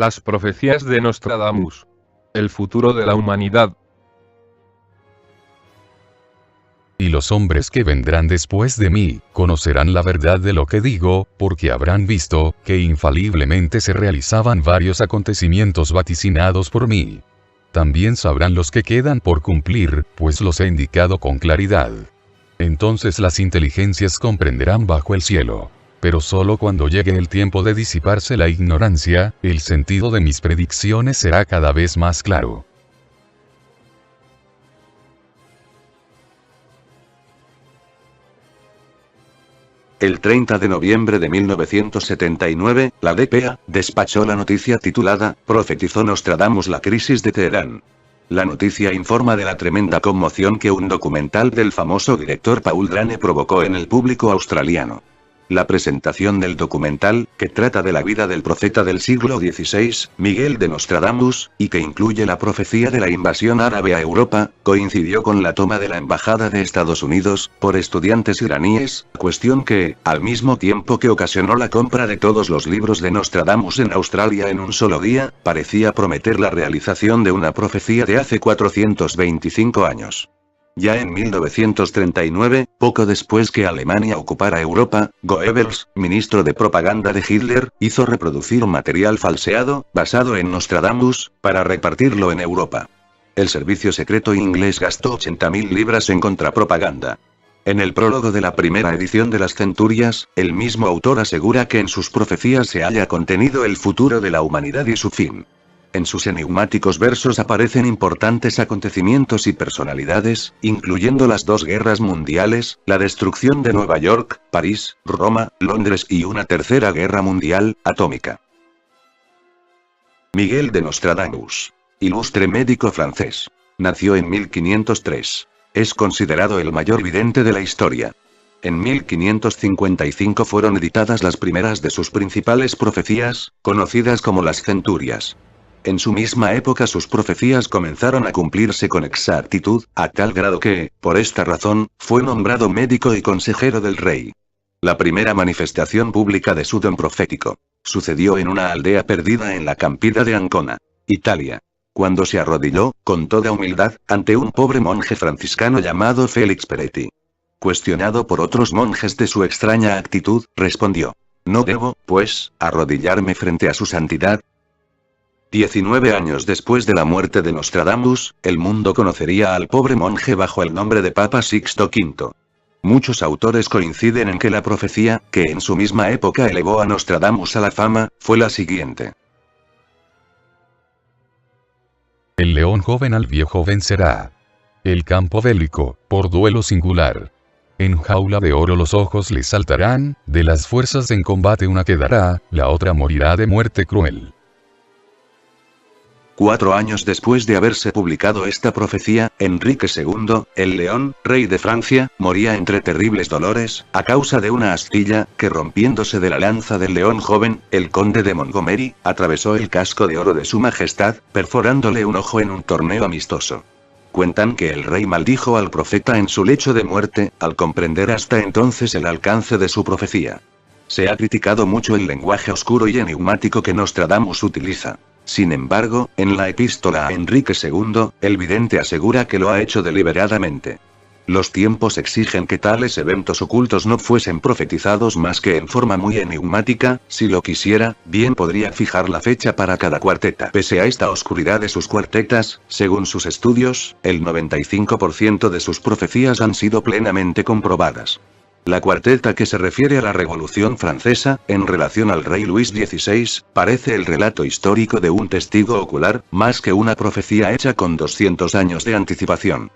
Las profecías de Nostradamus. El futuro de la humanidad. Y los hombres que vendrán después de mí, conocerán la verdad de lo que digo, porque habrán visto, que infaliblemente se realizaban varios acontecimientos vaticinados por mí. También sabrán los que quedan por cumplir, pues los he indicado con claridad. Entonces las inteligencias comprenderán bajo el cielo. Pero solo cuando llegue el tiempo de disiparse la ignorancia, el sentido de mis predicciones será cada vez más claro. El 30 de noviembre de 1979, la DPA despachó la noticia titulada «Profetizó Nostradamus la crisis de Teherán». La noticia informa de la tremenda conmoción que un documental del famoso director Paul Drane provocó en el público australiano. La presentación del documental, que trata de la vida del profeta del siglo XVI, Miguel de Nostradamus, y que incluye la profecía de la invasión árabe a Europa, coincidió con la toma de la embajada de Estados Unidos, por estudiantes iraníes, cuestión que, al mismo tiempo que ocasionó la compra de todos los libros de Nostradamus en Australia en un solo día, parecía prometer la realización de una profecía de hace 425 años. Ya en 1939, poco después que Alemania ocupara Europa, Goebbels, ministro de propaganda de Hitler, hizo reproducir material falseado, basado en Nostradamus, para repartirlo en Europa. El servicio secreto inglés gastó 80.000 libras en contrapropaganda. En el prólogo de la primera edición de las Centurias, el mismo autor asegura que en sus profecías se halla contenido el futuro de la humanidad y su fin. En sus enigmáticos versos aparecen importantes acontecimientos y personalidades, incluyendo las dos guerras mundiales, la destrucción de Nueva York, París, Roma, Londres y una tercera guerra mundial, atómica. Miguel de Nostradamus. Ilustre médico francés. Nació en 1503. Es considerado el mayor vidente de la historia. En 1555 fueron editadas las primeras de sus principales profecías, conocidas como las Centurias. En su misma época sus profecías comenzaron a cumplirse con exactitud, a tal grado que, por esta razón, fue nombrado médico y consejero del rey. La primera manifestación pública de su don profético sucedió en una aldea perdida en la Campida de Ancona, Italia, cuando se arrodilló, con toda humildad, ante un pobre monje franciscano llamado Félix Peretti. Cuestionado por otros monjes de su extraña actitud, respondió: «No debo, pues, arrodillarme frente a su santidad». 19 años después de la muerte de Nostradamus, el mundo conocería al pobre monje bajo el nombre de Papa Sixto V. Muchos autores coinciden en que la profecía, que en su misma época elevó a Nostradamus a la fama, fue la siguiente. El león joven al viejo vencerá. El campo bélico, por duelo singular. En jaula de oro los ojos le saltarán, de las fuerzas en combate una quedará, la otra morirá de muerte cruel. 4 años después de haberse publicado esta profecía, Enrique II, el León, rey de Francia, moría entre terribles dolores, a causa de una astilla, que rompiéndose de la lanza del león joven, el conde de Montgomery, atravesó el casco de oro de su majestad, perforándole un ojo en un torneo amistoso. Cuentan que el rey maldijo al profeta en su lecho de muerte, al comprender hasta entonces el alcance de su profecía. Se ha criticado mucho el lenguaje oscuro y enigmático que Nostradamus utiliza. Sin embargo, en la epístola a Enrique II, el vidente asegura que lo ha hecho deliberadamente. Los tiempos exigen que tales eventos ocultos no fuesen profetizados más que en forma muy enigmática. Si lo quisiera, bien podría fijar la fecha para cada cuarteta. Pese a esta oscuridad de sus cuartetas, según sus estudios, el 95% de sus profecías han sido plenamente comprobadas. La cuarteta que se refiere a la Revolución Francesa, en relación al rey Luis XVI, parece el relato histórico de un testigo ocular, más que una profecía hecha con 200 años de anticipación.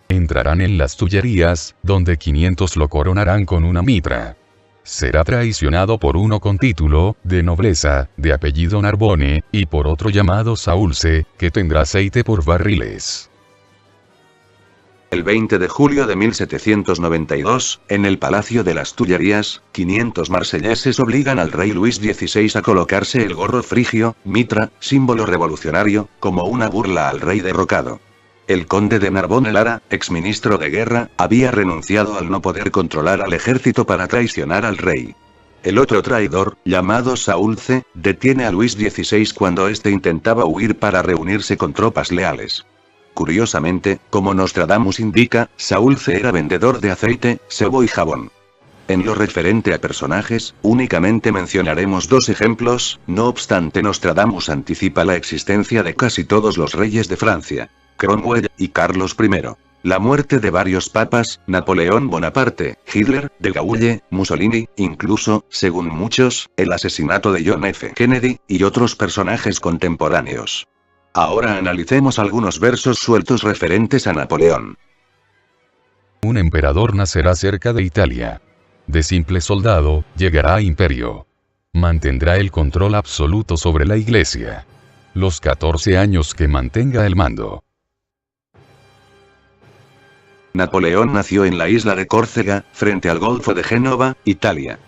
Entrarán en las Tullerías, donde 500 lo coronarán con una mitra. Será traicionado por uno con título, de nobleza, de apellido Narbone, y por otro llamado Saulce, que tendrá aceite por barriles. El 20 de julio de 1792, en el Palacio de las Tullerías, 500 marselleses obligan al rey Luis XVI a colocarse el gorro frigio, mitra, símbolo revolucionario, como una burla al rey derrocado. El conde de Narbonne Lara, exministro de guerra, había renunciado al no poder controlar al ejército para traicionar al rey. El otro traidor, llamado Saúl C., detiene a Luis XVI cuando éste intentaba huir para reunirse con tropas leales. Curiosamente, como Nostradamus indica, Saúl C. era vendedor de aceite, sebo y jabón. En lo referente a personajes, únicamente mencionaremos dos ejemplos, no obstante Nostradamus anticipa la existencia de casi todos los reyes de Francia, Cromwell y Carlos I. La muerte de varios papas, Napoleón Bonaparte, Hitler, de Gaulle, Mussolini, incluso, según muchos, el asesinato de John F. Kennedy, y otros personajes contemporáneos. Ahora analicemos algunos versos sueltos referentes a Napoleón. Un emperador nacerá cerca de Italia. De simple soldado, llegará a imperio. Mantendrá el control absoluto sobre la iglesia. Los 14 años que mantenga el mando. Napoleón nació en la isla de Córcega, frente al Golfo de Génova, Italia.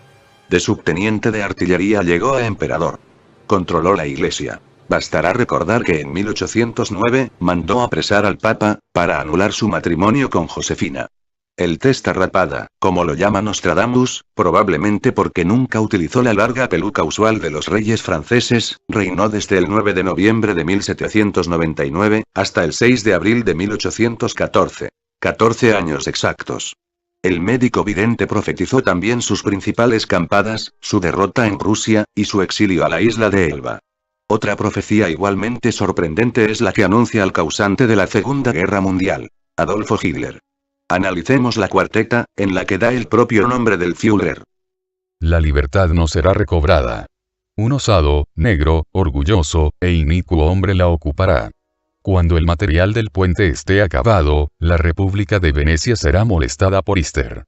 De subteniente de artillería llegó a emperador. Controló la iglesia. Bastará recordar que en 1809, mandó apresar al Papa, para anular su matrimonio con Josefina. El testa rapada, como lo llama Nostradamus, probablemente porque nunca utilizó la larga peluca usual de los reyes franceses, reinó desde el 9 de noviembre de 1799, hasta el 6 de abril de 1814. 14 años exactos. El médico vidente profetizó también sus principales campadas, su derrota en Rusia, y su exilio a la isla de Elba. Otra profecía igualmente sorprendente es la que anuncia al causante de la Segunda Guerra Mundial, Adolfo Hitler. Analicemos la cuarteta, en la que da el propio nombre del Führer. La libertad no será recobrada. Un osado, negro, orgulloso, e inicuo hombre la ocupará. Cuando el material del puente esté acabado, la República de Venecia será molestada por Easter.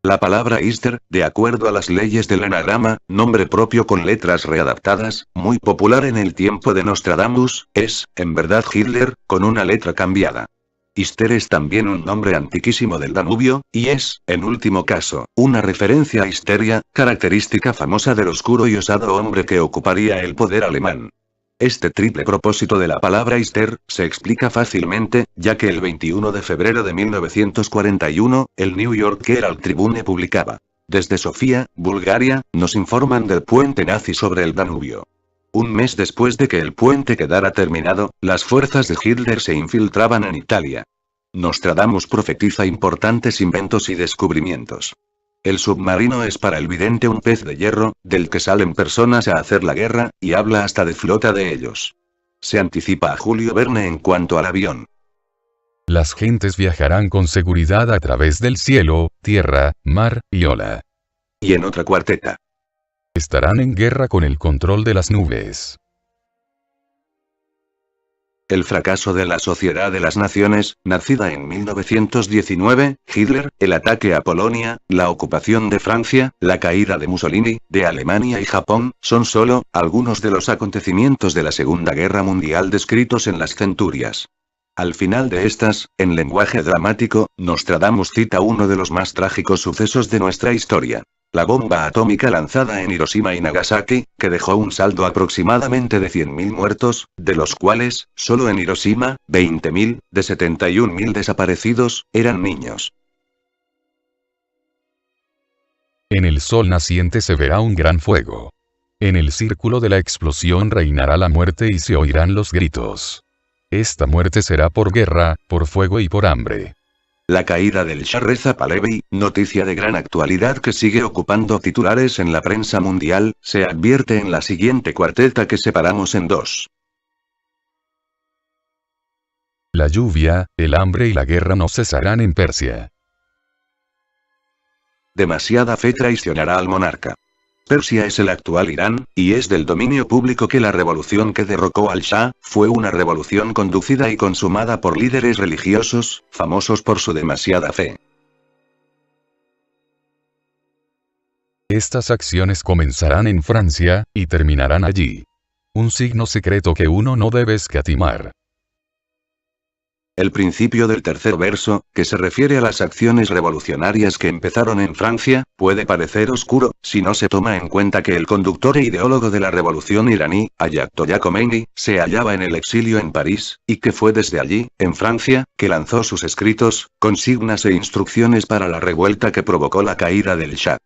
La palabra Easter, de acuerdo a las leyes del anagrama, nombre propio con letras readaptadas, muy popular en el tiempo de Nostradamus, es, en verdad Hitler, con una letra cambiada. Ister es también un nombre antiquísimo del Danubio, y es, en último caso, una referencia a Histeria, característica famosa del oscuro y osado hombre que ocuparía el poder alemán. Este triple propósito de la palabra Easter, se explica fácilmente, ya que el 21 de febrero de 1941, el New York Herald Tribune publicaba: desde Sofía, Bulgaria, nos informan del puente nazi sobre el Danubio. Un mes después de que el puente quedara terminado, las fuerzas de Hitler se infiltraban en Italia. Nostradamus profetiza importantes inventos y descubrimientos. El submarino es para el vidente un pez de hierro, del que salen personas a hacer la guerra, y habla hasta de flota de ellos. Se anticipa a Julio Verne en cuanto al avión. Las gentes viajarán con seguridad a través del cielo, tierra, mar, y ola. Y en otra cuarteta. Estarán en guerra con el control de las nubes. El fracaso de la Sociedad de las Naciones, nacida en 1919, Hitler, el ataque a Polonia, la ocupación de Francia, la caída de Mussolini, de Alemania y Japón, son solo algunos de los acontecimientos de la Segunda Guerra Mundial descritos en las centurias. Al final de estas, en lenguaje dramático, Nostradamus cita uno de los más trágicos sucesos de nuestra historia. La bomba atómica lanzada en Hiroshima y Nagasaki, que dejó un saldo aproximadamente de 100.000 muertos, de los cuales, solo en Hiroshima, 20.000, de 71.000 desaparecidos, eran niños. En el sol naciente se verá un gran fuego. En el círculo de la explosión reinará la muerte y se oirán los gritos. Esta muerte será por guerra, por fuego y por hambre. La caída del Shah Reza Pahlavi, noticia de gran actualidad que sigue ocupando titulares en la prensa mundial, se advierte en la siguiente cuarteta que separamos en dos. La lluvia, el hambre y la guerra no cesarán en Persia. Demasiada fe traicionará al monarca. Persia es el actual Irán, y es del dominio público que la revolución que derrocó al Shah, fue una revolución conducida y consumada por líderes religiosos, famosos por su demasiada fe. Estas acciones comenzarán en Francia, y terminarán allí. Un signo secreto que uno no debe escatimar. El principio del tercer verso, que se refiere a las acciones revolucionarias que empezaron en Francia, puede parecer oscuro, si no se toma en cuenta que el conductor e ideólogo de la revolución iraní, Ayatollah Khomeini, se hallaba en el exilio en París, y que fue desde allí, en Francia, que lanzó sus escritos, consignas e instrucciones para la revuelta que provocó la caída del Shah.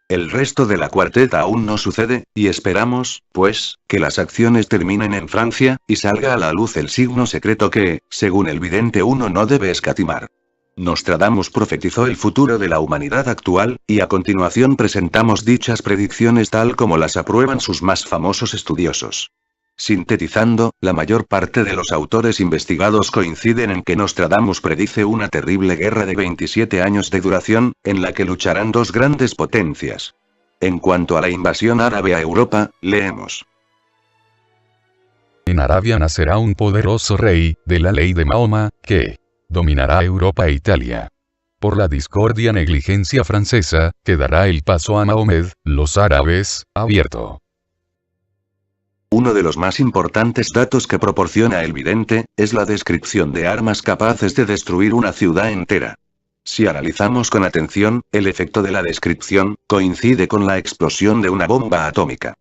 El resto de la cuarteta aún no sucede, y esperamos, pues, que las acciones terminen en Francia, y salga a la luz el signo secreto que, según el vidente, uno no debe escatimar. Nostradamus profetizó el futuro de la humanidad actual, y a continuación presentamos dichas predicciones tal como las aprueban sus más famosos estudiosos. Sintetizando, la mayor parte de los autores investigados coinciden en que Nostradamus predice una terrible guerra de 27 años de duración, en la que lucharán dos grandes potencias. En cuanto a la invasión árabe a Europa, leemos. En Arabia nacerá un poderoso rey, de la ley de Mahoma, que dominará Europa e Italia. Por la discordia negligencia francesa, que dará el paso a Mahomed, los árabes, abierto. Uno de los más importantes datos que proporciona el vidente, es la descripción de armas capaces de destruir una ciudad entera. Si analizamos con atención, el efecto de la descripción, coincide con la explosión de una bomba atómica.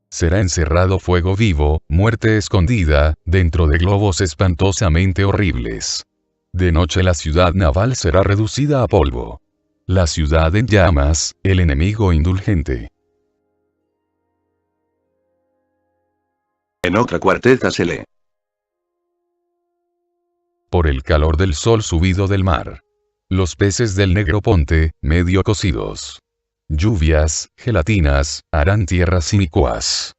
Será encerrado fuego vivo, muerte escondida, dentro de globos espantosamente horribles. De noche la ciudad naval será reducida a polvo. La ciudad en llamas, el enemigo indulgente. En otra cuarteta se lee. Por el calor del sol subido del mar. Los peces del negro ponte, medio cocidos. Lluvias, gelatinas, harán tierras inicuas.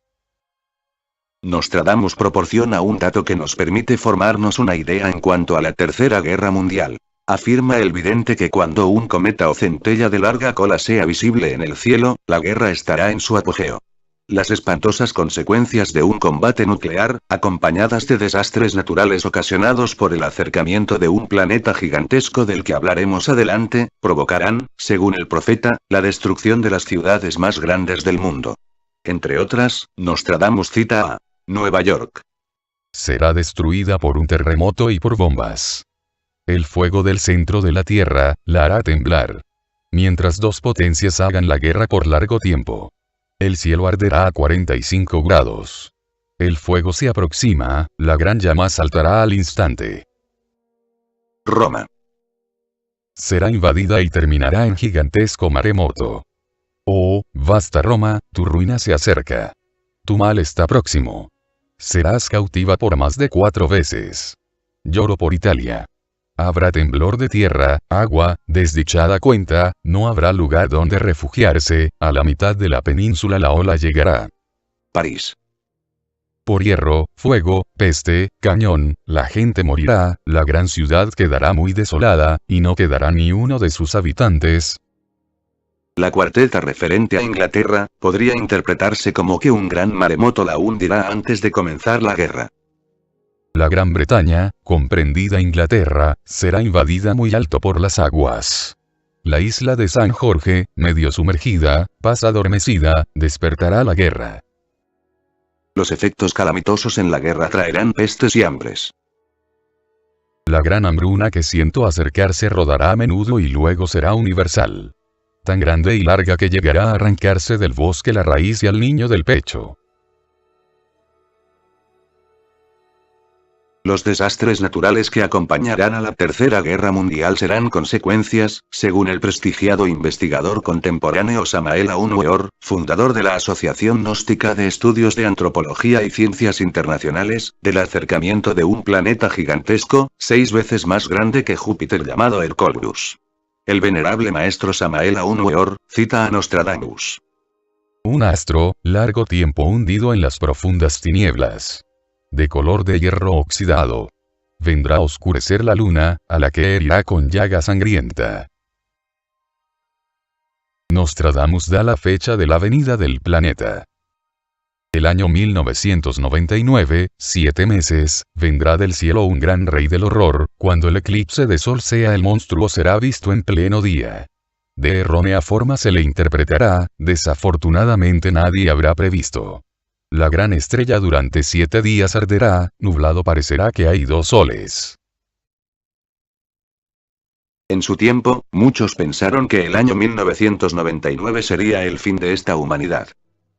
Nostradamus proporciona un dato que nos permite formarnos una idea en cuanto a la Tercera Guerra Mundial. Afirma el vidente que cuando un cometa o centella de larga cola sea visible en el cielo, la guerra estará en su apogeo. Las espantosas consecuencias de un combate nuclear, acompañadas de desastres naturales ocasionados por el acercamiento de un planeta gigantesco del que hablaremos adelante, provocarán, según el profeta, la destrucción de las ciudades más grandes del mundo. Entre otras, Nostradamus cita a Nueva York. Será destruida por un terremoto y por bombas. El fuego del centro de la Tierra la hará temblar. Mientras dos potencias hagan la guerra por largo tiempo. El cielo arderá a 45 grados. El fuego se aproxima, la gran llama saltará al instante. Roma. Será invadida y terminará en gigantesco maremoto. Oh, vasta Roma, tu ruina se acerca. Tu mal está próximo. Serás cautiva por más de 4 veces. Lloro por Italia. Habrá temblor de tierra, agua, desdichada cuenta, no habrá lugar donde refugiarse, a la mitad de la península la ola llegará. París. Por hierro, fuego, peste, cañón, la gente morirá, la gran ciudad quedará muy desolada, y no quedará ni uno de sus habitantes. La cuarteta referente a Inglaterra, podría interpretarse como que un gran maremoto la hundirá antes de comenzar la guerra. La Gran Bretaña, comprendida Inglaterra, será invadida muy alto por las aguas. La isla de San Jorge, medio sumergida, paz adormecida, despertará la guerra. Los efectos calamitosos en la guerra traerán pestes y hambres. La gran hambruna que siento acercarse rodará a menudo y luego será universal. Tan grande y larga que llegará a arrancarse del bosque la raíz y al niño del pecho. Los desastres naturales que acompañarán a la Tercera Guerra Mundial serán consecuencias, según el prestigiado investigador contemporáneo Samael Aun Weor, fundador de la Asociación Gnóstica de Estudios de Antropología y Ciencias Internacionales, del acercamiento de un planeta gigantesco, 6 veces más grande que Júpiter llamado Hercolus. El venerable maestro Samael Aun Weor, cita a Nostradamus. Un astro, largo tiempo hundido en las profundas tinieblas. De color de hierro oxidado. Vendrá a oscurecer la luna, a la que herirá con llaga sangrienta. Nostradamus da la fecha de la venida del planeta. El año 1999, 7 meses, vendrá del cielo un gran rey del horror, cuando el eclipse de sol sea el monstruo será visto en pleno día. De errónea forma se le interpretará, desafortunadamente nadie habrá previsto. La gran estrella durante 7 días arderá, nublado parecerá que hay 2 soles. En su tiempo, muchos pensaron que el año 1999 sería el fin de esta humanidad.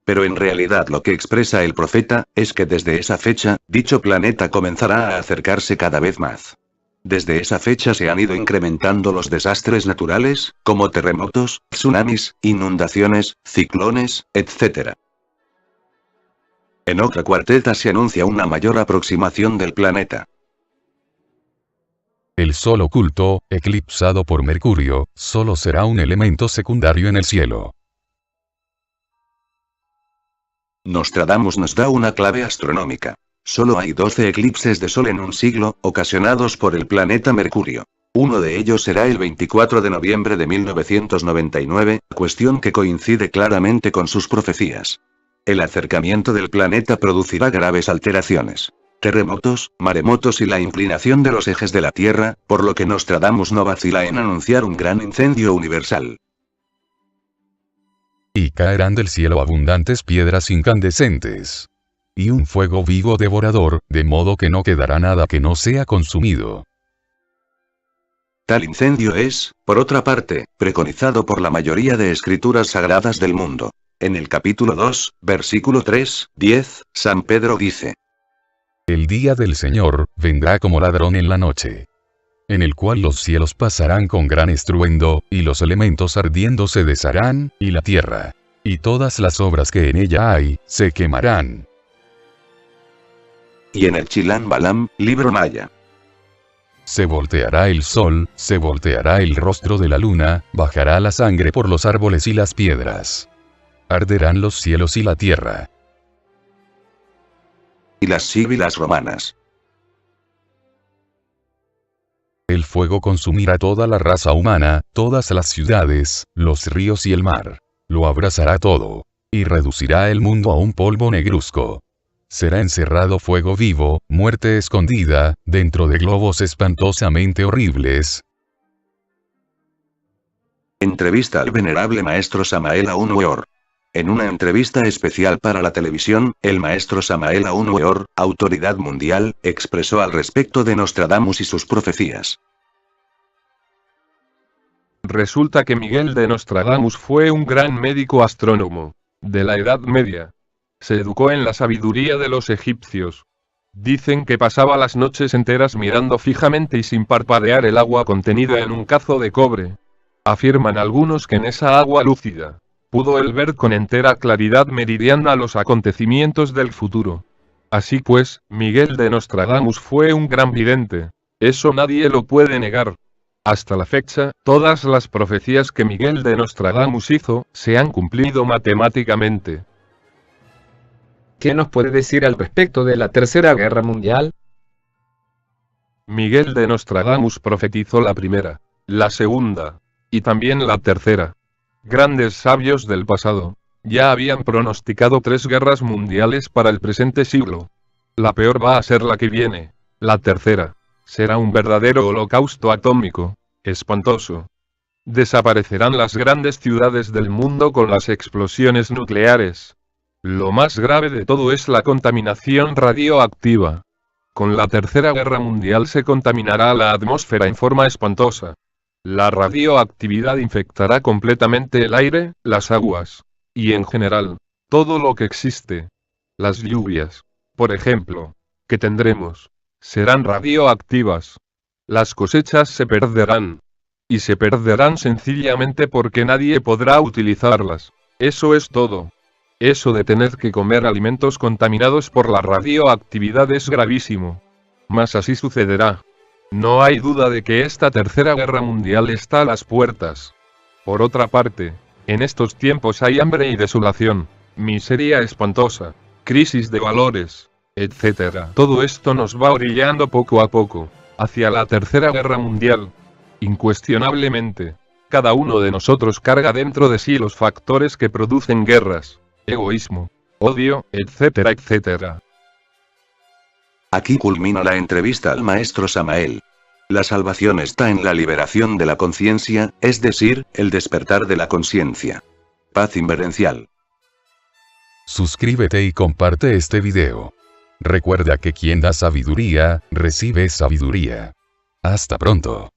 Pero en realidad lo que expresa el profeta, es que desde esa fecha, dicho planeta comenzará a acercarse cada vez más. Desde esa fecha se han ido incrementando los desastres naturales, como terremotos, tsunamis, inundaciones, ciclones, etc. En otra cuarteta se anuncia una mayor aproximación del planeta. El sol oculto, eclipsado por Mercurio, solo será un elemento secundario en el cielo. Nostradamus nos da una clave astronómica. Solo hay 12 eclipses de sol en un siglo, ocasionados por el planeta Mercurio. Uno de ellos será el 24 de noviembre de 1999, cuestión que coincide claramente con sus profecías. El acercamiento del planeta producirá graves alteraciones. Terremotos, maremotos y la inclinación de los ejes de la Tierra, por lo que Nostradamus no vacila en anunciar un gran incendio universal. Y caerán del cielo abundantes piedras incandescentes. Y un fuego vivo devorador, de modo que no quedará nada que no sea consumido. Tal incendio es, por otra parte, preconizado por la mayoría de escrituras sagradas del mundo. En el capítulo 2, versículo 3, 10, San Pedro dice: El día del Señor, vendrá como ladrón en la noche. En el cual los cielos pasarán con gran estruendo, y los elementos ardiendo se desharán, y la tierra, y todas las obras que en ella hay, se quemarán. Y en el Chilan Balam, libro maya. Se volteará el sol, se volteará el rostro de la luna, bajará la sangre por los árboles y las piedras. Arderán los cielos y la tierra. Y las síbilas romanas. El fuego consumirá toda la raza humana, todas las ciudades, los ríos y el mar. Lo abrazará todo. Y reducirá el mundo a un polvo negruzco. Será encerrado fuego vivo, muerte escondida, dentro de globos espantosamente horribles. Entrevista al venerable maestro Samael Aun Weor. En una entrevista especial para la televisión, el maestro Samael Aun Weor, autoridad mundial, expresó al respecto de Nostradamus y sus profecías. Resulta que Miguel de Nostradamus fue un gran médico astrónomo, de la Edad Media. Se educó en la sabiduría de los egipcios. Dicen que pasaba las noches enteras mirando fijamente y sin parpadear el agua contenida en un cazo de cobre. Afirman algunos que en esa agua lúcida, pudo él ver con entera claridad meridiana los acontecimientos del futuro. Así pues, Miguel de Nostradamus fue un gran vidente. Eso nadie lo puede negar. Hasta la fecha, todas las profecías que Miguel de Nostradamus hizo, se han cumplido matemáticamente. ¿Qué nos puede decir al respecto de la Tercera Guerra Mundial? Miguel de Nostradamus profetizó la primera, la segunda, y también la tercera. Grandes sabios del pasado, ya habían pronosticado 3 guerras mundiales para el presente siglo. La peor va a ser la que viene, la tercera. Será un verdadero holocausto atómico, espantoso. Desaparecerán las grandes ciudades del mundo con las explosiones nucleares. Lo más grave de todo es la contaminación radioactiva. Con la Tercera Guerra Mundial se contaminará la atmósfera en forma espantosa. La radioactividad infectará completamente el aire, las aguas, y en general, todo lo que existe. Las lluvias, por ejemplo, que tendremos, serán radioactivas. Las cosechas se perderán. Y se perderán sencillamente porque nadie podrá utilizarlas. Eso es todo. Eso de tener que comer alimentos contaminados por la radioactividad es gravísimo. Mas así sucederá. No hay duda de que esta Tercera Guerra Mundial está a las puertas. Por otra parte, en estos tiempos hay hambre y desolación, miseria espantosa, crisis de valores, etc. Todo esto nos va orillando poco a poco hacia la Tercera Guerra Mundial. Incuestionablemente, cada uno de nosotros carga dentro de sí los factores que producen guerras, egoísmo, odio, etcétera, etcétera. Aquí culmina la entrevista al maestro Samael. La salvación está en la liberación de la conciencia, es decir, el despertar de la conciencia. Paz inverencial. Suscríbete y comparte este video. Recuerda que quien da sabiduría, recibe sabiduría. Hasta pronto.